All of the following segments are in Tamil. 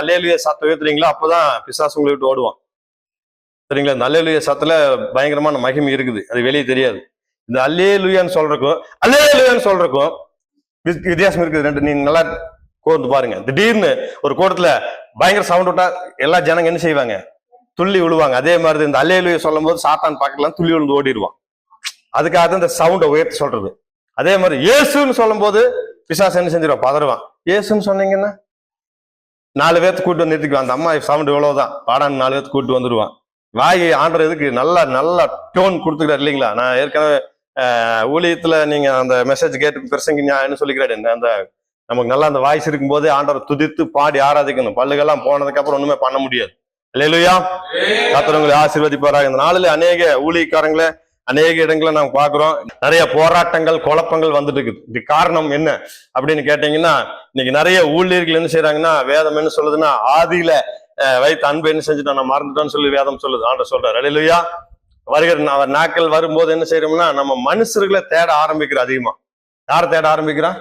அல்லேலூயா சத்தம் ஏத்துறீங்களோ அப்பதான் பிசாசு உங்களை விட்டு ஓடுவான். சரிங்களா? இந்த அல்லேலூயா சத்துல பயங்கரமான மகிமை இருக்குது, அது வெளியே தெரியாது. இந்த அல்லேலூயான்னு சொல்றக்கும் அல்லேலூயான்னு சொல்றக்கும் வித்தியாசம் இருக்குது. ரெண்டு நீங்க நல்லா கூர்ந்து பாருங்க. திடீர்னு ஒரு கூட்டத்துல பயங்கர சவுண்ட் விட்டா எல்லா ஜனங்க என்ன செய்வாங்க? துள்ளி விழுவாங்க. அதே மாதிரி இந்த அல்லேலூயா சொல்லும் போது சாத்தான் பக்கத்துல துள்ளி விழுந்து ஓடிடுவான். அதுக்காக இந்த சவுண்டை உயர்த்தி சொல்றது. அதே மாதிரி இயேசுன்னு சொல்லும் போது பிசாசு என்ன செஞ்சிருவான்? பதறுவான். இயேசுன்னு சொன்னீங்கன்னா 4 பேர்த்து கூட்டு வந்து நிறுத்திக்குவான். அந்த அம்மா சவுண்ட் இவ்வளவுதான், பாடான்னு 4 பேர்த்து கூட்டு வந்துருவான். வாய் ஆண்டுறதுக்கு நல்லா டோன் கொடுத்துக்கிறார் இல்லைங்களா? நான் ஏற்கனவே ஊழியத்துல நீங்க அந்த மெசேஜ் கேட்டு பிரசங்க என்ன சொல்லிக்கிறேன், அந்த நமக்கு நல்லா அந்த வாய்ஸ் இருக்கும் போதே ஆண்டவர் துதித்து பாடி ஆராதிக்கணும். பல்லுகெல்லாம் போனதுக்கு அப்புறம் ஒண்ணுமே பண்ண முடியாது. அல்லேலூயா. கர்த்தர் உங்களை ஆசீர்வதிப்பாராக. இந்த நாளில் அநேக ஊழியக்காரங்களை அநேக இடங்களை நாங்க பாக்குறோம். நிறைய போராட்டங்கள் குழப்பங்கள் வந்துட்டு இருக்குது. இது காரணம் என்ன அப்படின்னு கேட்டீங்கன்னா, இன்னைக்கு நிறைய ஊழியர்கள் என்ன செய்யறாங்கன்னா, வேதம் என்ன சொல்லுதுன்னா, ஆதியில வைத்த அன்பு என்ன செஞ்சுட்டோம், நான் மறந்துட்டோம்னு சொல்லி வேதம் சொல்லுது. ஆண்டவர் சொல்றாரு. அல்லேலூயா. வருகிற அவர் நாட்கள் வரும்போது என்ன செய்யறோம்னா, நம்ம மனுஷர்களை தேட ஆரம்பிக்கிறோம். அதிகமா யாரை தேட ஆரம்பிக்கிறோம்?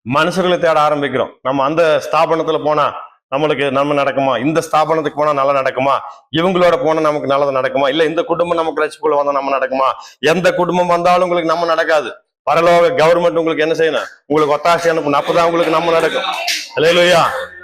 மனுஷர்களை தேட ஆரம்பிக்கிறோம். நம்ம அந்த ஸ்தாபனத்துல போனா நம்மளுக்கு நன்மை நடக்குமா, இந்த ஸ்தாபனத்துக்கு போனா நல்லா நடக்குமா, இவங்களோட போனா நமக்கு நல்லது நடக்குமா, இல்ல இந்த குடும்பம் நமக்கு ரட்சிப்புக்குள்ள வந்தா நம்ம நடக்குமா. எந்த குடும்பம் வந்தாலும் உங்களுக்கு நம்ம நடக்காது. பரலோக கவர்மெண்ட் உங்களுக்கு என்ன செய்யணும்? உங்களுக்கு ஒத்தாசை அனுப்பணும். அப்பதான் உங்களுக்கு நம்ம நடக்கும். அல்லேலூயா.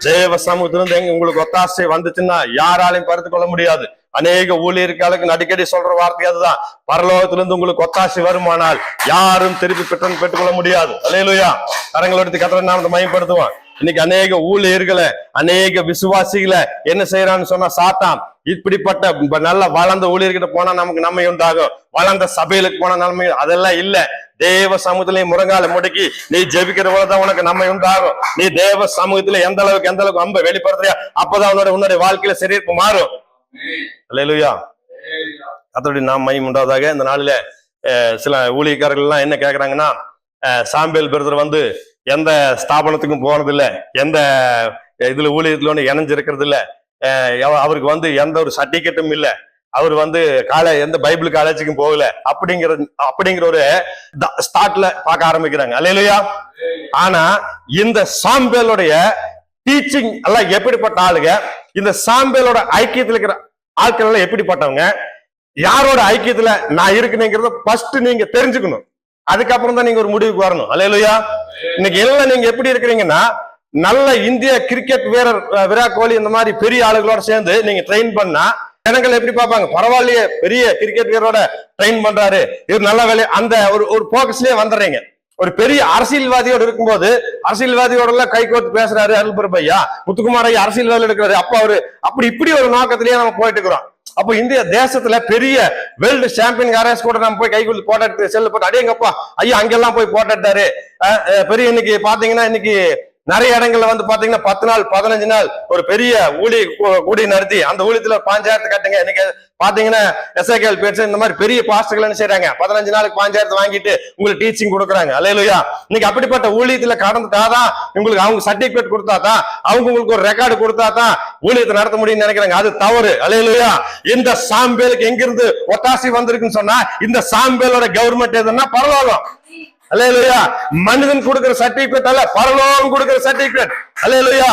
தேவ சமூகத்திலிருந்து உங்களுக்கு ஒத்தாசை வந்துச்சுன்னா யாராலையும் பறித்து கொள்ள முடியாது. அநேக ஊழியர்களுக்கு அடிக்கடி சொல்ற வார்த்தை அதுதான். பரலோகத்திலிருந்து உங்களுக்கு ஒத்தாசை வருமானால் யாரும் திருப்பி பெற்றுக்கொள்ள முடியாது. அல்லேலூயா. கரங்களை எடுத்து கர்த்தர் நாமத்தை மகிமைப்படுத்துவான். இன்னைக்கு அநேக ஊழியர்களை அநேக விசுவாசிகளை என்ன செய்யறான்னு சொன்னா, சாத்தான் இப்படிப்பட்ட நல்ல வளர்ந்த ஊழியர்கிட்ட போனா நமக்கு நன்மை உண்டாகும், வளர்ந்த சபைகளுக்கு போனா நன்மை, அதெல்லாம் இல்ல. தேவ சமூகத்திலே முழங்கால முடக்கி நீ ஜெபிக்கிற போலதான் உனக்கு நன்மை உண்டாகும். நீ தேவ சமூகத்துல எந்த அளவுக்கு அன்பை வெளிப்படுத்துறியா அப்பதான் உன்னுடைய வாழ்க்கையில சிறையிருப்பு மாறும். அல்லேலூயா. கர்த்தருடைய நாமம் மகிமை உண்டாவதாக. இந்த நாளில சில ஊழியக்காரர்கள் எல்லாம் என்ன கேக்குறாங்கன்னா, சாம்பேல் பிரதர் வந்து எந்த ஸ்தாபனத்துக்கும் போனதில்லை, எந்த இதுல ஊழியத்துல இணைஞ்சிருக்கிறது இல்ல, அவருக்கு வந்து எந்த ஒரு சர்டிபிகேட்டும் இல்ல, அவர் வந்து எந்த பைபிள் காலேஜுக்கும் போகல, அப்படிங்கிற ஒரு ஸ்டார்ட்ல பார்க்க ஆரம்பிக்கிறாங்க. அல்லேலூயா. ஆனா இந்த சாம்பேலுடைய டீச்சிங் எல்லாம் எப்படிப்பட்ட ஆளுங்க, இந்த சாம்பேலோட ஐக்கியத்துல இருக்கிற ஆட்கள் எல்லாம் எப்படிப்பட்டவங்க, யாரோட ஐக்கியத்துல நான் இருக்குங்கிறத ஃபர்ஸ்ட் நீங்க தெரிஞ்சுக்கணும். அதுக்கப்புறம் தான் நீங்க ஒரு முடிவுக்கு வரணும். அல்லேலூயா. இன்னைக்கு எல்லாம் நீங்க எப்படி இருக்கிறீங்கன்னா, நல்ல இந்திய கிரிக்கெட் வீரர் விராட் கோலி இந்த மாதிரி பெரிய ஆளுகளோட சேர்ந்து நீங்க ட்ரெயின் பண்ணா ஜனங்கள் எப்படி பார்ப்பாங்க? பரவாயில்லையே, பெரிய கிரிக்கெட் வீரரோட ட்ரெயின் பண்றாரு, இவர் நல்ல வேலை, அந்த ஒரு போக்கஸ்லயே வந்துடுறீங்க. ஒரு பெரிய அரசியல்வாதியோடு இருக்கும்போது அரசியல்வாதியோட எல்லாம் கை கோர்த்து பேசுறாரு அருள்புரம் ஐயா, முத்துக்குமார் ஐயா அரசியல்வாதியில் இருக்கிறாரு, அப்ப அவரு இப்படி ஒரு நோக்கத்திலேயே நம்ம போயிட்டு இருக்கிறோம். அப்போ இந்திய தேசத்துல பெரிய வேர்ல்டு சாம்பியன் யாராச்சும் கூட நம்ம போய் கைக்குள்ள போட்டோ எடுத்து செல்லு போட்டு அடேங்கப்பா ஐயா அங்கெல்லாம் போய் போட்டாரு பெரிய. இன்னைக்கு பாத்தீங்கன்னா இன்னைக்கு நிறைய இடங்கள்ல வந்து பாத்தீங்கன்னா 10 நாள் 15 நாள் ஒரு பெரிய கூடி நடத்தி அந்த ஊழியத்துல 5000 கட்டுங்க. இன்னைக்கு பாத்தீங்கன்னா எஸ்ஐகேஎல் பேச்சு இந்த மாதிரி பெரிய பாஸ்டர்கள் என்ன செய்யறாங்க, 15 நாளுக்கு 5000 வாங்கிட்டு உங்களுக்கு டீச்சிங் கொடுக்குறாங்க. அல்லேலூயா. இன்னைக்கு அப்படிப்பட்ட ஊழியத்துல கடந்துட்டாதான் உங்களுக்கு அவங்க சர்டிபிகேட் கொடுத்தாதான், அவங்க உங்களுக்கு ஒரு ரெக்கார்டு கொடுத்தாதான் ஊழியத்தை நடத்த முடியும்னு நினைக்கிறாங்க. அது தவறு. அல்லேலூயா. இந்த சாம்பேலுக்கு எங்கிருந்து ஒத்தாசி வந்திருக்குன்னு சொன்னா, இந்த சாம்பேலோட கவர்மெண்ட் எதுன்னா பரலோகம். அல்லேலூயா. மனிதன் கொடுக்கிற சர்டிபிகேட் அல்ல, பரலோகம் கொடுக்கிற சர்டிபிகேட். அல்லேலூயா.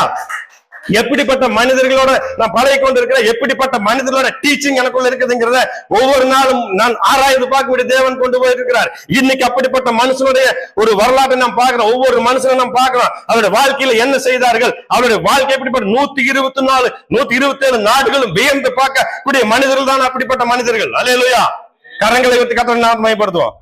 எப்படிப்பட்ட மனிதர்களோட நான் பழகி கொண்டு இருக்கிறேன், எப்படிப்பட்ட மனிதர்களோட டீச்சிங் எனக்குள்ள இருக்குதுங்கிறத ஒவ்வொரு நாளும் நான் ஆராய்ந்து பார்க்கக்கூடிய தேவன் கொண்டு போயிருக்கிறார். இன்னைக்கு அப்படிப்பட்ட மனுஷனுடைய ஒரு வரலாற்றை நாம் பார்க்கிறோம். ஒவ்வொரு மனுஷனும் நாம் பார்க்கிறோம், அவருடைய வாழ்க்கையில என்ன செய்தார்கள், அவருடைய வாழ்க்கை எப்படிப்பட்ட 124 127 நாடுகளும் வியந்து பார்க்கக்கூடிய மனிதர்கள் தான் அப்படிப்பட்ட மனிதர்கள். அல்லேலூயா. கரங்களை வைத்து கர்த்தரை நாமத்தை மகிமைப்படுத்துவோம்.